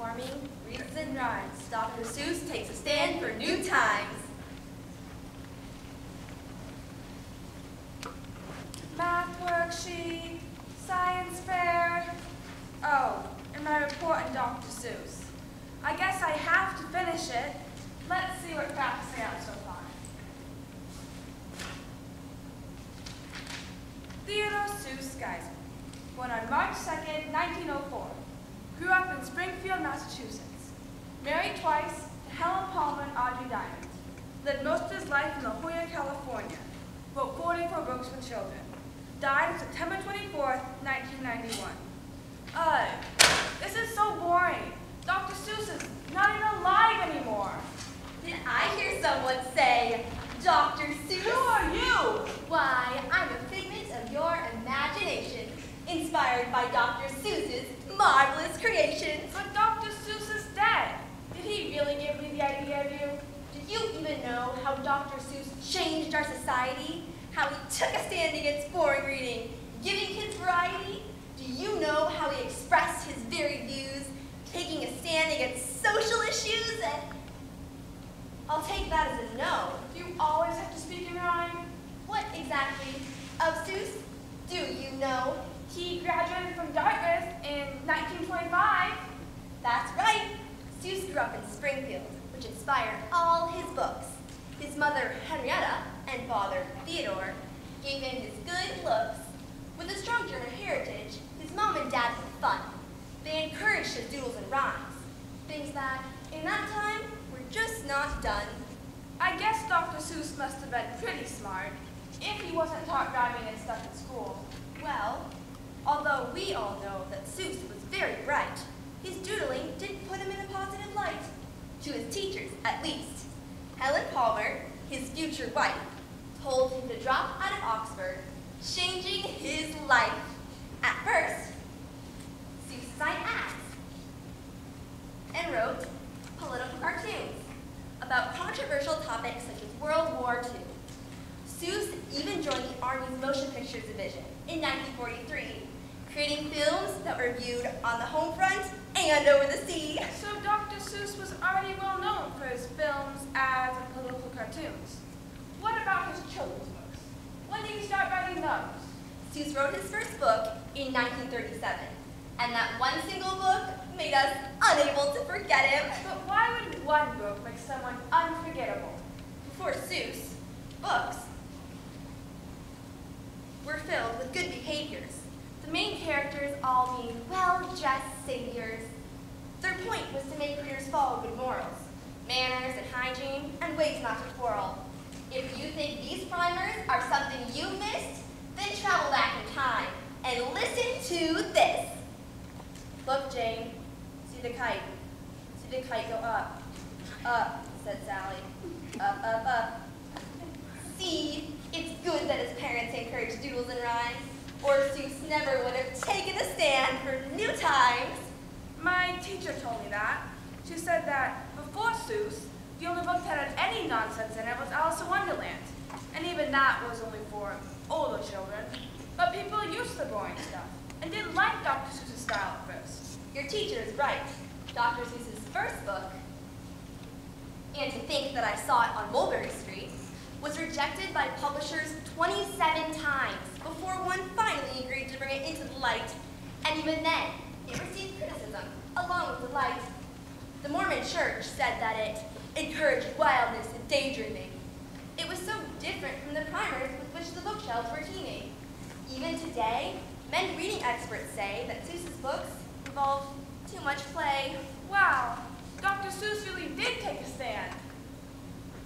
transforming reasons and rhymes, Dr. Seuss takes a stand for new times. Math worksheet, science fair. Oh, and my report on Dr. Seuss. I guess I have to finish it. Let's see what facts say out so far. Theodore Seuss Geiser, born on March 2nd, 1904. Grew up in Springfield, Massachusetts. Married twice to Helen Palmer and Audrey Diamond. Lived most of his life in La Jolla, California. Wrote 44 books for children. Died on September 24th, 1991. This is so boring. Dr. Seuss is not even alive anymore. Did I hear someone say, Dr. Seuss? Who are you? Why, I'm a figment of your imagination, inspired by Dr. Seuss's marvelous creations. But Dr. Seuss is dead. Did he really give me the idea of you? Do you even know how Dr. Seuss changed our society? How he took a stand against boring reading, giving kids variety? Do you know how he expressed his very views, taking a stand against social issues? And I'll take that as a no. Do you always have to speak in rhyme? What exactly of Seuss do you know? He graduated from Dartmouth in 1925. That's right. Seuss grew up in Springfield, which inspired all his books. His mother, Henrietta, and father, Theodore, gave him his good looks. With a strong German heritage, his mom and dad had fun. They encouraged his doodles and rhymes, things that, in that time, were just not done. I guess Dr. Seuss must have been pretty smart, if he wasn't taught rhyming and stuff in school. Well, although we all know that Seuss was very bright, his doodling didn't put him in a positive light. To his teachers, at least. Helen Palmer, his future wife, told him to drop out of Oxford, changing his life. At first, Seuss designed ads and wrote political cartoons about controversial topics such as World War II. Seuss even joined the Army's Motion Pictures Division in 1943, creating films that were viewed on the home front and over the sea. So Dr. Seuss was already well known for his films, ads, and political cartoons. What about his children's books? When did he start writing those? Seuss wrote his first book in 1937, and that one single book made us unable to forget him. But why would one book make someone unforgettable? Before Seuss, books were filled with good behaviors. The main characters all being well-dressed saviors. Their point was to make readers follow good morals, manners and hygiene, and ways not to quarrel. If you think these primers are something you missed, then travel back in time and listen to this. Look, Jane, see the kite. See the kite go up. Up, said Sally. Up, up, up. See, it's good that his parents encouraged doodles and rhymes, or Seuss never would have taken a stand for new times. My teacher told me that. She said that before Seuss, the only book that had any nonsense in it was Alice in Wonderland. And even that was only for older children. But people used to the boring stuff and didn't like Dr. Seuss's style at first. Your teacher is right. Dr. Seuss's first book, and to think that I saw it on Mulberry Street, was rejected by publishers 27 times before one finally agreed to bring it into the light. And even then, it received criticism, along with delight. The Mormon Church said that it encouraged wildness and daydreaming. It was so different from the primers with which the bookshelves were teeming. Even today, many reading experts say that Seuss's books involve too much play. Wow, Dr. Seuss really did take a stand.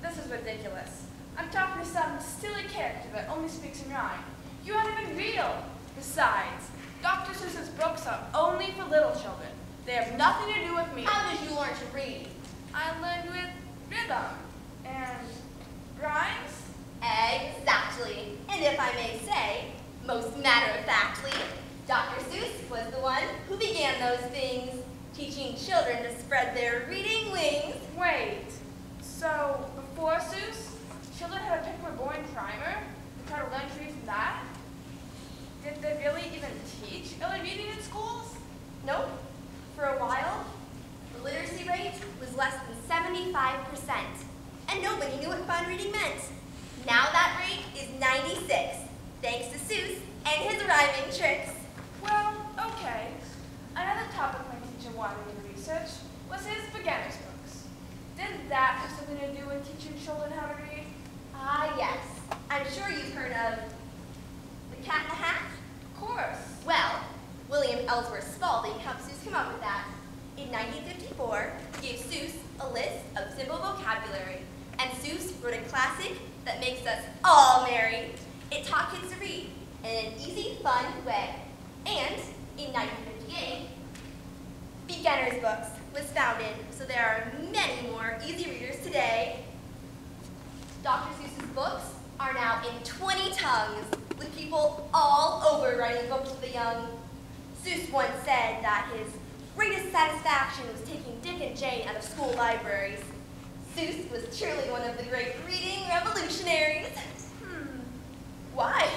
This is ridiculous. I'm talking to some silly character that only speaks in rhyme. You aren't even real. Besides, Dr. Seuss's books are only for little children. They have nothing to do with me. How did you learn to read? I learned with rhythm and rhymes. Exactly. And if I may say, most matter-of-factly, Dr. Seuss was the one who began those things, teaching children to spread their reading wings. Wait, so before Seuss, children had to pick a boring primer and try to learn to read from that? Did they really even teach early reading in schools? Nope. For a while, and nobody knew what fun reading meant. Now that rate is 96, thanks to Seuss and his rhyming tricks. Well, okay. Another topic my teacher wanted me to research was his beginner's books. Didn't that have something to do with teaching children how to read? Ah, yes. I'm sure you've heard of The Cat in the Hat? Of course. Well, William Ellsworth Spalding helped Seuss come up with that. In 1954, he gave Seuss a list of simple vocabulary, and Seuss wrote a classic that makes us all merry. It taught kids to read in an easy, fun way. And in 1958, Beginner's Books was founded, so there are many more easy readers today. Dr. Seuss's books are now in 20 tongues, with people all over writing books for the young. Seuss once said that his greatest satisfaction was taking Dick and Jane out of school libraries. Seuss was truly one of the great reading revolutionaries. Why?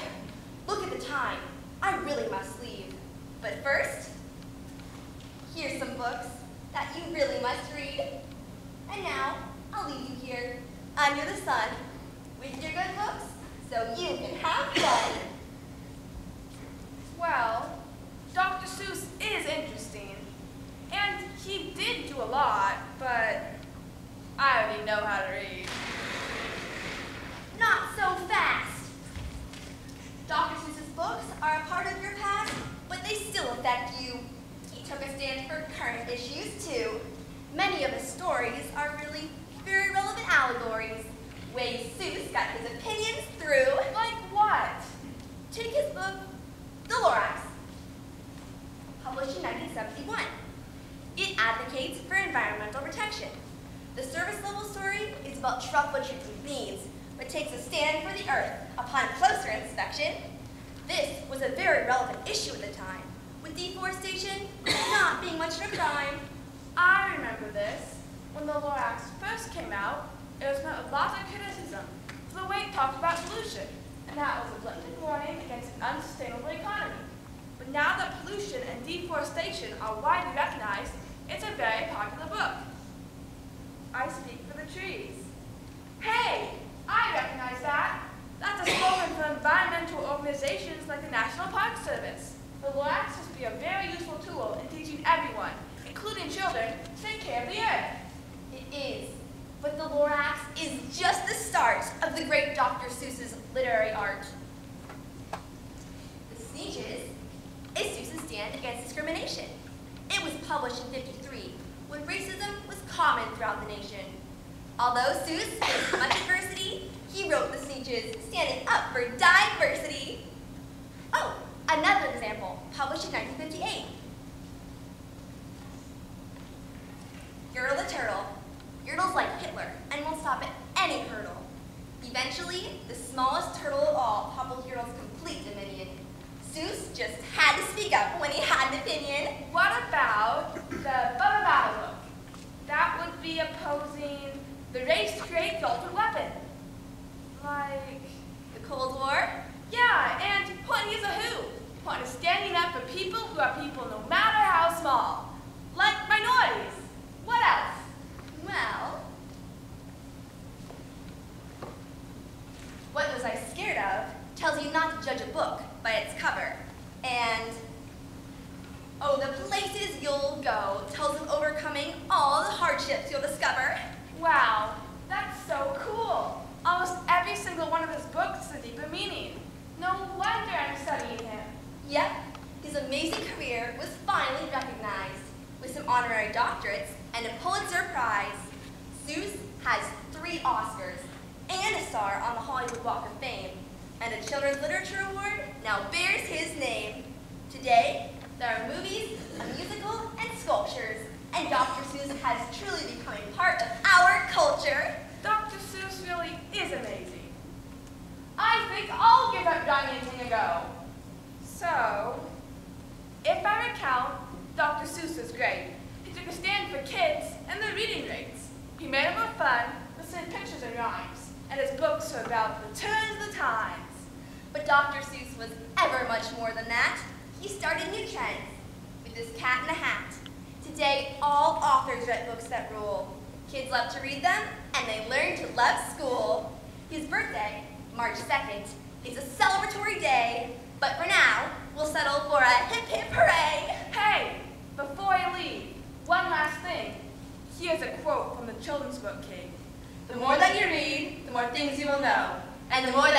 Look at the time. I really must leave. But first, here's some books that you really must read. And now, I'll leave you here, under the sun, with your good books, so you can have fun. Well, Dr. Seuss is interesting. And he did do a lot, but I already know how to read. Not so fast. Dr. Seuss's books are a part of your past, but they still affect you. He took a stand for current issues, too. Many of his stories are really very relevant allegories, ways Seuss got his opinions through. Like what? Take his book, The Lorax, published in 1971. It advocates for environmental protection. The service level story is about truck butchers and beans, but takes a stand for the earth upon closer inspection. This was a very relevant issue at the time, with deforestation not being much of a crime. I remember this. When the Lorax first came out, it was met with lots of criticism for the way it talked about pollution, and that was a blatant warning against an unsustainable economy. But now that pollution and deforestation are widely recognized, it's a very popular book. I speak for the trees. Hey, I recognize that. That's a slogan for environmental organizations like the National Park Service. The Lorax must be a very useful tool in teaching everyone, including children, to take care of the earth. It is, but the Lorax is just the start of the great Dr. Seuss's literary art. The Sneetches is Seuss's stand against discrimination. It was published in '53, when racism was common throughout the nation. Although Seuss faced much adversity, he wrote the Sneetches standing up for diversity. Oh, another example, published in 1958. Yertle the Turtle. Yertle's like Hitler and won't stop at any hurdle. Eventually, the smallest turtle of all toppled Yertle's complete dominion. Seuss just had to speak up when he had an opinion. What about the Bubba Battle book? That would be opposing the race to create the ultimate weapon. Like The Cold War? Yeah, and Point is a who. Point is standing up for people who are people no matter how small. Like minorities. What else? Well, What Was I Scared Of tells you not to judge a book by its cover. And Oh, the Places You'll Go tells of overcoming all the hardships you'll discover. Wow, that's so cool. Almost every single one of his books has a deeper meaning. No wonder I'm studying him. Yep, his amazing career was finally recognized with some honorary doctorates and a Pulitzer Prize. Seuss has 3 Oscars and a star on the Hollywood Walk of Fame, and a Children's Literature Award now bears his name. Today, there are movies, a musical, and sculptures, and Dr. Seuss has truly become a part of our culture. Dr. Seuss really is amazing. I think I'll give up Diamond a go. So, if I recount, Dr. Seuss was great. He took a stand for kids and their reading rates. He made it more fun with some pictures and rhymes, and his books are about the turns of the times. But Dr. Seuss was ever much more than that. He started new trends with his Cat in the Hat. Today, all authors write books that rule. Kids love to read them, and they learn to love school. His birthday, March 2nd, is a celebratory day, but for now, we'll settle for a hip hip hooray. Hey, before you leave, one last thing. Here's a quote from the children's book, Kate. The more that you read, the more things you will know, and the more